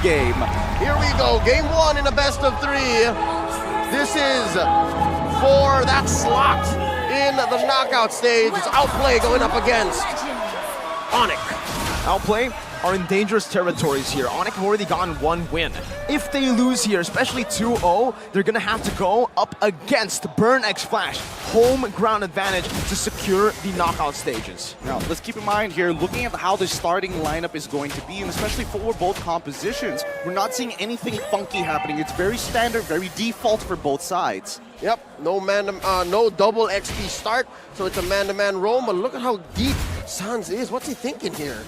game. Here we go, game one in a best of three. This is for that slot in the knockout stage. It's Outplay going up against ONIC. Outplay are in dangerous territories here. ONIC have already gotten one win. If they lose here, especially 2-0, they're gonna have to go up against Burn X Flash. Home ground advantage to secure the knockout stages. Now, let's keep in mind here, looking at how the starting lineup is going to be, and especially for both compositions, we're not seeing anything funky happening. It's very standard, very default for both sides. Yep, no double XP start, so it's a man-to-man roam, but look at how deep Sans is. What's he thinking here?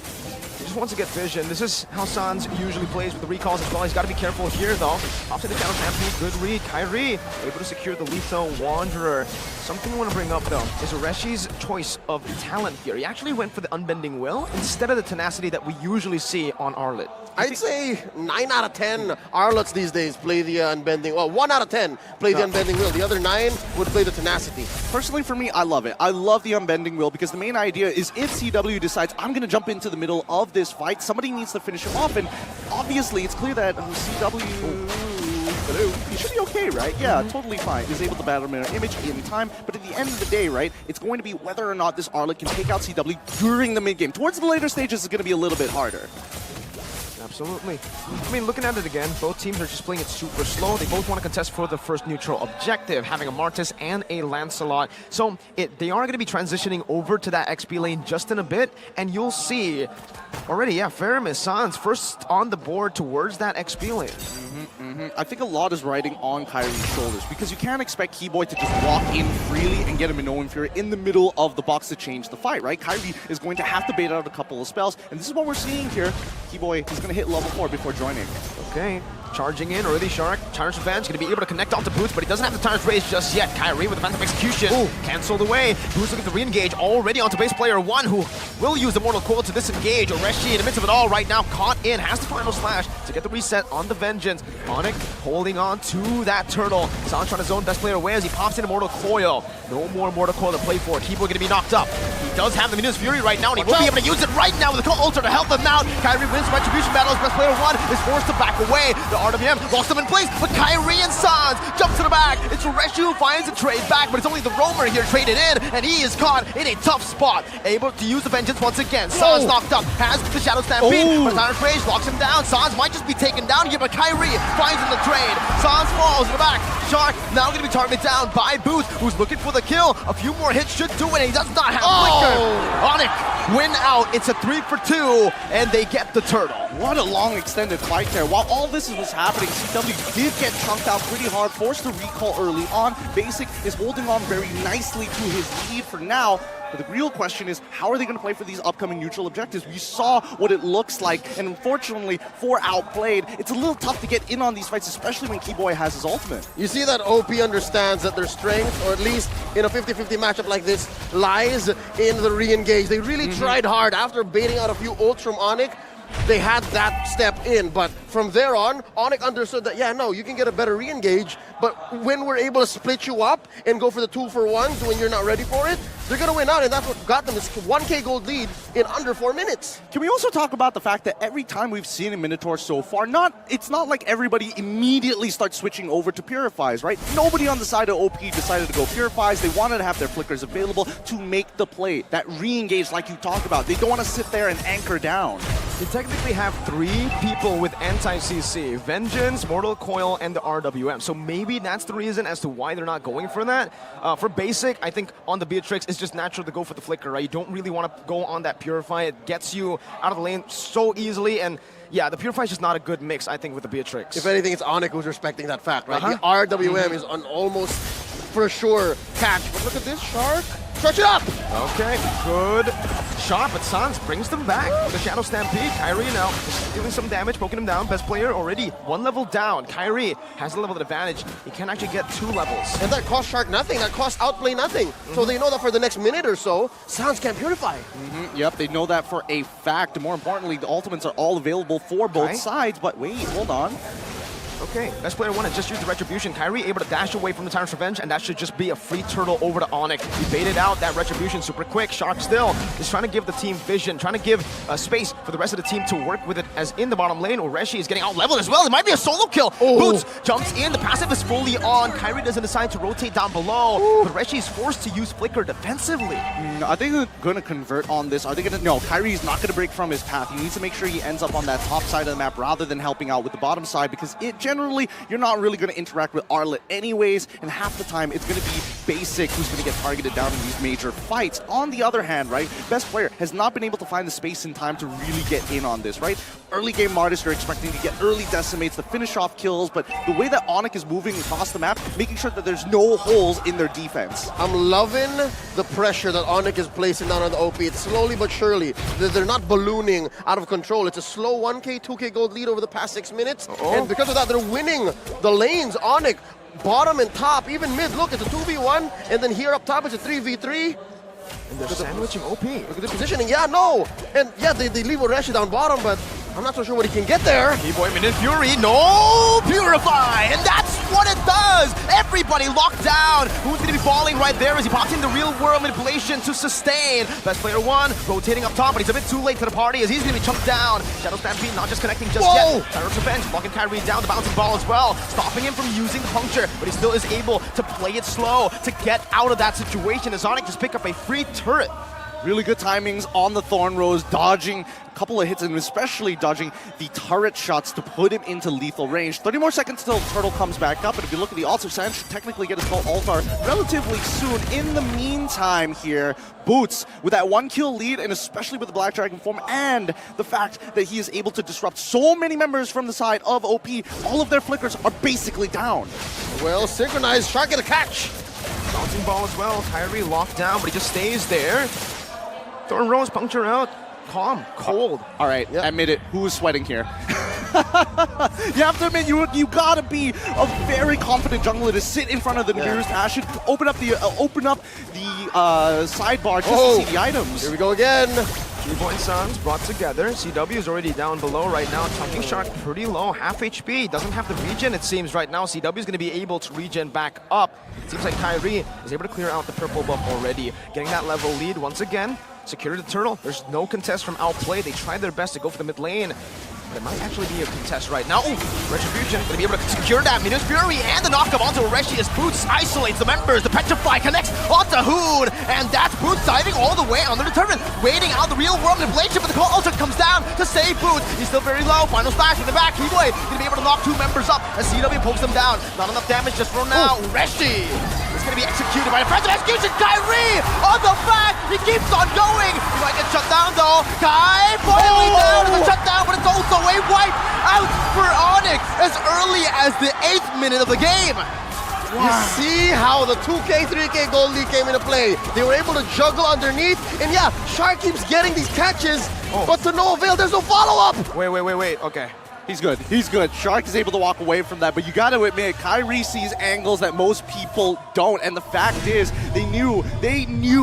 He just wants to get vision. This is how Sans usually plays with the recalls as well. He's got to be careful here, though. Off to the channel stampede, good read. Kairi able to secure the lethal Wanderer. Something I want to bring up, though, is Oreshi's choice of talent here. He actually went for the Unbending Will instead of the tenacity that we usually see on Arlet. I'd say 9 out of 10 Arlets these days play the Unbending. Well, 1 out of 10 play the Unbending Will. The other 9 would play the Tenacity. Personally, for me, I love it. I love the Unbending Will because the main idea is if CW decides, I'm going to jump into the middle of this fight, somebody needs to finish him off. And obviously, it's clear that CW... He should be okay, right? Yeah, totally fine. He's able to battle mirror image in time, but at the end of the day, right, it's going to be whether or not this Arlet can take out CW during the mid-game. Towards the later stages, it's going to be a little bit harder. Absolutely. I mean, looking at it again, both teams are just playing it super slow. They both want to contest for the first neutral objective, having a Martis and a Lancelot. So they are going to be transitioning over to that XP lane just in a bit, and you'll see already, yeah, Faramis, Sans, first on the board towards that XP lane. I think a lot is riding on Kairi's shoulders because you can't expect Keyboy to just walk in freely and get a Minoan Fury in the middle of the box to change the fight, right? Kairi is going to have to bait out a couple of spells, and this is what we're seeing here. Keyboy is going to hit level 4 before joining. Okay, charging in, already Shark. Tyrant's Revenge going to be able to connect onto Boots, but he doesn't have the Tyrant's Rage just yet. Kairi with the Phantom Execution. Ooh. Cancelled away. Boots looking to re-engage already onto base player 1, who will use the Mortal Coil to disengage. Oreshi in the midst of it all right now, caught in, has the final slash to get the reset on the Vengeance. ONIC holding on to that turtle. Sans trying to zone best player away as he pops in a Mortal Coil. No more Mortal Coil to play for. Keyboy going to be knocked up. He does have the Venus Fury right now, and he will be able to use it right now with the Cult Ultra to help them out. Kairi wins Retribution battles. Best player 1 is forced to back away. The RWM lost him in place, but Kairi and Sans jump to the back. It's Oreshi who finds the trade back, but it's only the Roamer here traded in, and he is caught in a tough spot. Able to use the Vengeance once again. Sans knocked up, has the Shadow Stampede, but Tyrant's Rage locks him down. Sans might just be taken down here, but Kairi finds him the trade. Sans falls in the back. Shark now going to be targeted down by Boots, who's looking for the kill. A few more hits should do it, and he does not have Flicker. ONIC win out. It's a 3 for 2, and they get the turtle. What a long extended fight there. While all this was happening, CW did get chunked out pretty hard, forced to recall early on. Basic is holding on very nicely to his lead for now. But the real question is, how are they going to play for these upcoming neutral objectives? We saw what it looks like, and unfortunately, for Outplayed, it's a little tough to get in on these fights, especially when Keyboy has his ultimate. You see that OP understands that their strength, or at least in a 50-50 matchup like this, lies in the re-engage. They really tried hard after baiting out a few ults from ONIC. They had that step in, but from there on, ONIC understood that, yeah, no, you can get a better re-engage, but when we're able to split you up and go for the 2-for-1s when you're not ready for it, they're going to win out, and that's what got them this 1K gold lead in under 4 minutes. Can we also talk about the fact that every time we've seen a Minotaur so far, it's not like everybody immediately starts switching over to Purifies, right? Nobody on the side of OP decided to go Purifies. They wanted to have their flickers available to make the play, that re-engage like you talked about. They don't want to sit there and anchor down. They technically have 3 people with anti-CC. Vengeance, Mortal Coil, and the RWM. So maybe that's the reason as to why they're not going for that. For Basic, I think on the Beatrix, it's just natural to go for the Flicker, right? You don't really want to go on that Purify. It gets you out of the lane so easily, and yeah, the Purify is just not a good mix, I think, with the Beatrix. If anything, it's ONIC who's respecting that fact, right? The RWM is an almost for sure catch. But look at this, Shark. Stretch it up! Okay, good shot, but Sans brings them back with the Shadow Stampede. Kairi now dealing some damage, poking him down. Best player already 1 level down. Kairi has a level of advantage. He can actually get 2 levels. And that costs Shark nothing. That costs Outplay nothing. So they know that for the next minute or so, Sans can't Purify. Yep, they know that for a fact. More importantly, the ultimates are all available for both sides. But wait, hold on. Okay, best player one has just used the Retribution. Kyrie able to dash away from the Tyrant's Revenge, and that should just be a free turtle over to ONIC. He baited out that Retribution super quick. Shark still is trying to give the team vision, trying to give space for the rest of the team to work with it as in the bottom lane. Ureshi is getting out-leveled as well. It might be a solo kill. Boots jumps in. The passive is fully on. Kyrie doesn't decide to rotate down below, but Ureshi is forced to use Flicker defensively. Are they going to convert on this? Are they going to... No, Kyrie's not going to break from his path. He needs to make sure he ends up on that top side of the map rather than helping out with the bottom side, because it generally, you're not really going to interact with Arlet anyways, and half the time it's going to be Basic who's going to get targeted down in these major fights. On the other hand, right, best player has not been able to find the space and time to really get in on this, right? Early game Martis are expecting to get early decimates to finish off kills, but the way that ONIC is moving across the map, making sure that there's no holes in their defense. I'm loving the pressure that ONIC is placing down on the OP. It's slowly but surely. They're not ballooning out of control. It's a slow 1K, 2K gold lead over the past 6 minutes. And because of that, they're winning the lanes. ONIC, bottom and top, even mid. Look, it's a 2v1. And then here up top, it's a 3v3. And they're sandwiching OP. Look at the positioning. Yeah, no. And yeah, they leave Ureshi down bottom, but I'm not so sure what he can get there. T-Boy Minute Fury, no Purify, and that's what it does! Everybody locked down. Who's going to be falling right there as he pops in the real world manipulation to sustain. Best player one, rotating up top, but he's a bit too late to the party as he's going to be chunked down. Shadow Stampede not just connecting just yet. Tyrant's Revenge blocking Kyrie down the bouncing ball as well, stopping him from using the puncture, but he still is able to play it slow to get out of that situation as ONIC just pick up a free turret. Really good timings on the Thorn Rose, dodging a couple of hits and especially dodging the turret shots to put him into lethal range. 30 more seconds till Turtle comes back up, and if you look at the altar, Sand should technically get his full altar relatively soon. In the meantime here, Boots with that 1-kill lead, and especially with the Black Dragon form and the fact that he is able to disrupt so many members from the side of OP, all of their flickers are basically down. Well, synchronized, Shark get a catch. Bouncing ball as well, Kyrie locked down, but he just stays there. Thorn Rose puncture out. Calm, cold. All right, admit it. Who is sweating here? You have to admit, you gotta be a very confident jungler to sit in front of the nearest Ashen, open up the sidebar just to see the items. Here we go again. T-Boy and Sons brought together. CW is already down below right now. Chunking Shark pretty low, half HP. Doesn't have the regen, it seems, right now. CW is going to be able to regen back up. It seems like Kyrie is able to clear out the purple buff already. Getting that level lead once again. Security the turtle. There's no contest from Outplay. They tried their best to go for the mid lane. But it might actually be a contest right now. Ooh, Retribution going to be able to secure that. Minus Fury and the knockup onto Ureshi as Boots isolates the members. The Petrify connects onto Hoon. And that's Boots diving all the way under the turret. Waiting out the real world manipulation, but the call ultimate comes down to save Boots. He's still very low. Final splash in the back. T-Boy going to be able to knock 2 members up as CW pokes them down. Not enough damage just for now. Ureshi is going to be executed by the friends of execution. Kyrie on the back. He keeps on going. He might get shut down though. Kai boiling down to the shutdown, but it's also a wipe out for ONIC as early as the 8th minute of the game. You see how the 2K, 3K gold lead came into play. They were able to juggle underneath, and yeah, Shark keeps getting these catches, but to no avail, there's no follow-up. Wait, okay. He's good. He's good. Shark is able to walk away from that, but you got to admit, Kyrie sees angles that most people don't, and the fact is, they knew,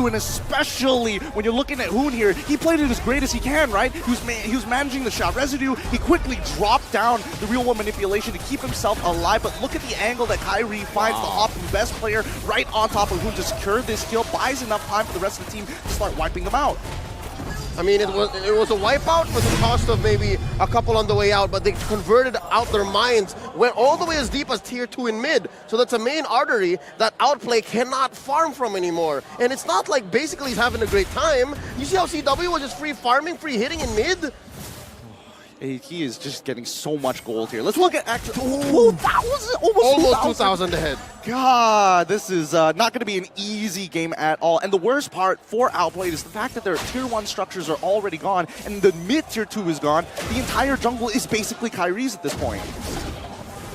and especially when you're looking at Hoon here, he played it as great as he can, right? He was managing the shot residue. He quickly dropped down the real world manipulation to keep himself alive, but look at the angle that Kyrie finds the Hopu best player right on top of Hoon to secure this kill, buys enough time for the rest of the team to start wiping them out. I mean, it was a wipeout for the cost of maybe a couple on the way out, but they converted out their minds, went all the way as deep as tier 2 in mid. So that's a main artery that Outplay cannot farm from anymore. And it's not like basically he's having a great time. You see how CW was just free farming, free hitting in mid? He is just getting so much gold here. Let's look at actually 2,000, almost 2,000 ahead. God, this is not going to be an easy game at all. And the worst part for Outplay is the fact that their tier 1 structures are already gone and the mid tier 2 is gone. The entire jungle is basically Kyrie's at this point.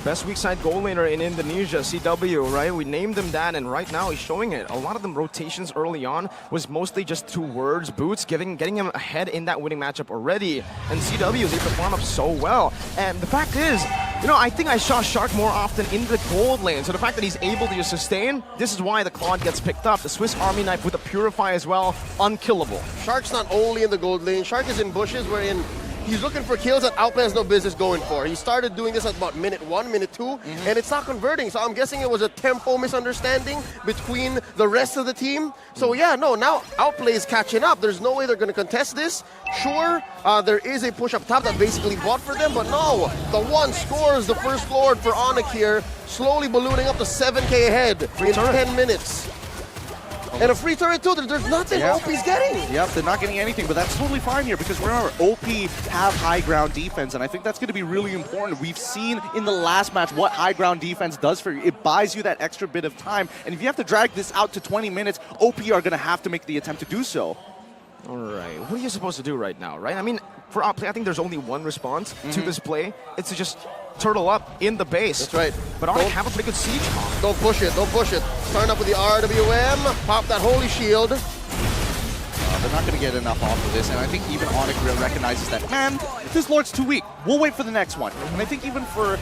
Best weak side goal laner in Indonesia, CW, right? We named him that, and right now he's showing it. A lot of them rotations early on was mostly just 2 words. Boots getting him ahead in that winning matchup already. And CW is able to farm up so well. And the fact is, you know, I think I saw Shark more often in the gold lane. So the fact that he's able to just sustain, this is why the Claude gets picked up. The Swiss Army knife with a Purify as well, unkillable. Shark's not only in the gold lane. Shark is in bushes wherein He's looking for kills that Outplay has no business going for. He started doing this at about minute 1, minute 2, and it's not converting. So I'm guessing it was a tempo misunderstanding between the rest of the team. So yeah, no, now Outplay is catching up. There's no way they're going to contest this. Sure, there is a push up top that basically bought for them, but no, the one scores the first Lord for ONIC here, slowly ballooning up to 7k ahead in 10 minutes. And a free turret too, there's nothing OP's getting. Yep, they're not getting anything, but that's totally fine here because remember, OP have high ground defense, and I think that's going to be really important. We've seen in the last match what high ground defense does for you. It buys you that extra bit of time, and if you have to drag this out to 20 minutes, OP are going to have to make the attempt to do so. All right, what are you supposed to do right now, right? I mean, for Outplay, I think there's only one response to this play. It's to just turtle up in the base. That's right. But ONIC have a pretty good siege comp. Don't push it, don't push it. Starting up with the RWM, pop that holy shield. They're not going to get enough off of this, and I think even ONIC recognizes that, man, this Lord's too weak. We'll wait for the next one. And I think even for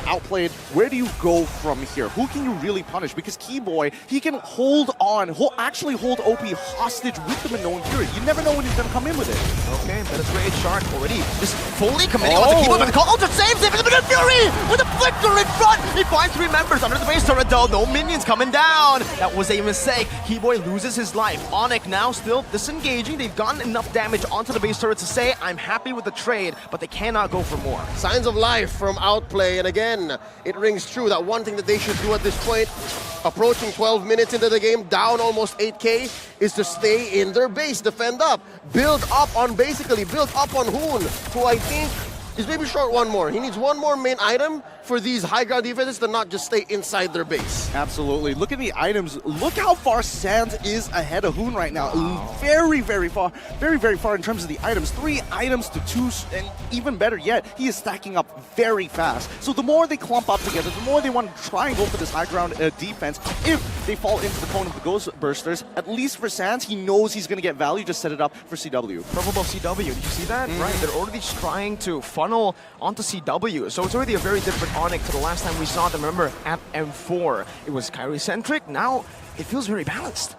Outplayed, where do you go from here? Who can you really punish? Because Keyboy, he can hold on, actually hold OP hostage with the Minoan Fury. You never know when he's going to come in with it. Okay, but it's Rage Shark already just fully committing onto Keyboy, but the call ultra saves him, and the Minoan Fury with a flicker in front. He finds 3 members under the base turret though, no minions coming down. That was a mistake. Keyboy loses his life. ONIC now still disengaging. They've gotten enough damage onto the base turret to say, I'm happy with the trade, but they cannot go for more. Signs of life from Outplay, and again, it rings true that one thing that they should do at this point, approaching 12 minutes into the game, down almost 8k, is to stay in their base, defend up, build up on Hoon, who I think is maybe short one more. He needs one more main item for these high ground defenses to not just stay inside their base. Absolutely. Look at the items. Look how far Sands is ahead of Hoon right now. Very, very far. Very, very far in terms of the items. 3 items to 2, and even better yet, he is stacking up very fast. So the more they clump up together, the more they want to try and go for this high ground defense. If they fall into the cone of the Ghost Bursters, at least for Sands, he knows he's going to get value. Just set it up for CW. Purple buff CW. Did you see that? Right. They're already trying to funnel onto CW. So it's already a very different ONIC to the last time we saw them. Remember, at M4, it was Kyrie-centric. Now, it feels very balanced.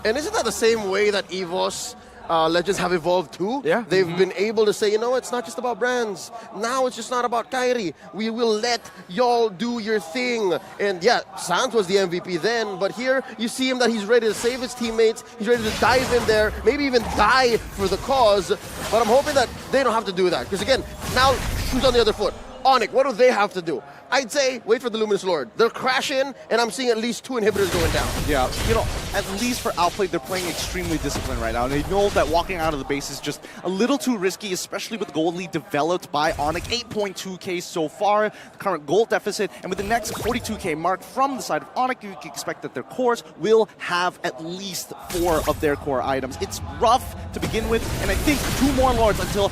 And isn't that the same way that EVOS Legends have evolved too? Yeah. They've been able to say, you know, it's not just about brands. Now it's just not about Kyrie. We will let y'all do your thing. And yeah, Sans was the MVP then, but here you see him that he's ready to save his teammates. He's ready to dive in there, maybe even die for the cause. But I'm hoping that they don't have to do that. Because again, now shoes on the other foot. ONIC, what do they have to do? I'd say wait for the Luminous Lord. They'll crash in, and I'm seeing at least 2 inhibitors going down. Yeah, you know, at least for Outplay, they're playing extremely disciplined right now. And they know that walking out of the base is just a little too risky, especially with the gold lead developed by ONIC. 8.2k so far, the current gold deficit. And with the next 42k mark from the side of ONIC, you can expect that their cores will have at least 4 of their core items. It's rough to begin with, and I think 2 more Lords until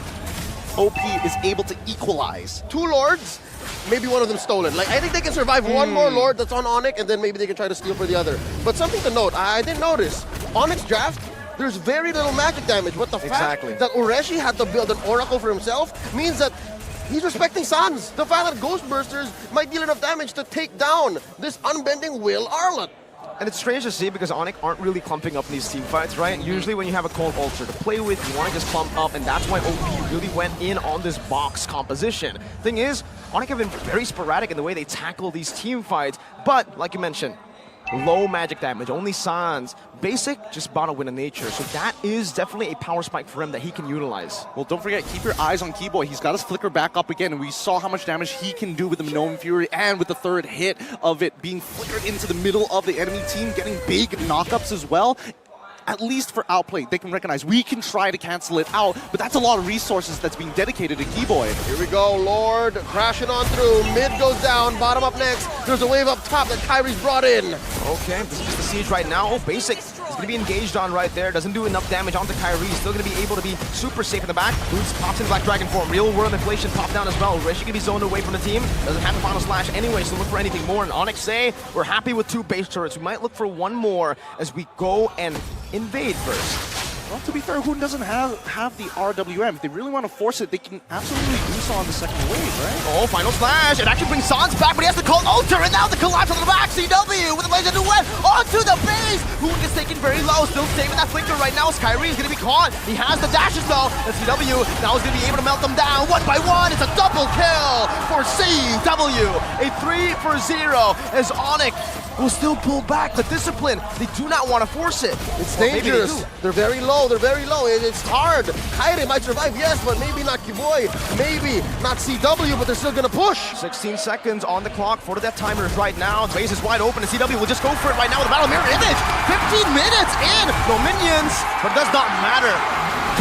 OP is able to equalize. 2 Lords, maybe one of them stolen. Like, I think they can survive one more Lord that's on ONIC, and then maybe they can try to steal for the other. But something to note, I didn't notice, ONIC's draft, there's very little magic damage, but the fact that Ureshi had to build an Oracle for himself means that he's respecting Sans. The fact that Ghost Bursters might deal enough damage to take down this unbending Will Arlott. And it's strange to see because ONIC aren't really clumping up in these team fights, right? Usually when you have a cold ulcer to play with, you want to just clump up, and that's why OP really went in on this box composition. Thing is, ONIC have been very sporadic in the way they tackle these team fights, but like you mentioned, low magic damage, only Sans. Basic, just bottle win in nature. So that is definitely a power spike for him that he can utilize. Well, don't forget, keep your eyes on Keyboy. He's got his flicker back up again, and we saw how much damage he can do with the Minoan Fury, and with the 3rd hit of it being flickered into the middle of the enemy team, getting big knockups as well. At least for Outplay, they can recognize we can try to cancel it out, but that's a lot of resources that's being dedicated to Keyboy. Here we go, Lord crashing on through. Mid goes down, bottom up next. There's a wave up top that Kyrie's brought in. Okay, this is just the siege right now. Oh, Basic is going to be engaged on right there. Doesn't do enough damage onto Kyrie. Still going to be able to be super safe in the back. Boots pops in Black Dragon form. Real world inflation pop down as well. Rishi can be zoned away from the team. Doesn't have the final slash anyway, so look for anything more. And ONIC say we're happy with 2 base turrets. We might look for 1 more as we go and invade first. Well, to be fair, Hoon doesn't have the RWM. If they really want to force it, they can absolutely do saw in the second wave, right? Oh, final slash. It actually brings Sans back, but he has to call Alter, and now the collapse on the back. CW with the laser duet onto the base. Hoon gets taken very low, still saving that flicker right now. Skyrie is going to be caught. He has the dashes though. And CW now is going to be able to melt them down one by one. It's a double kill for CW. A 3-for-0 as ONIC will still pull back. The discipline, they do not want to force it. It's Well, maybe they dangerous. do. They're very low. They're very low. It's hard. Kairi might survive, yes, but maybe not Kiboy. Maybe not CW, but they're still gonna push. 16 seconds on the clock for the death timers right now. The base is wide open, and CW will just go for it right now with a battle mirror image. 15 minutes in, no minions, but it does not matter.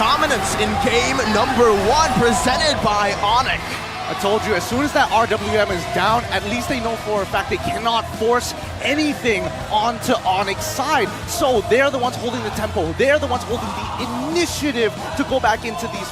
Dominance in game number 1 presented by ONIC. I told you, as soon as that RWM is down, at least they know for a fact they cannot force anything onto ONIC's side. So they're the ones holding the tempo. They're the ones holding the initiative to go back into these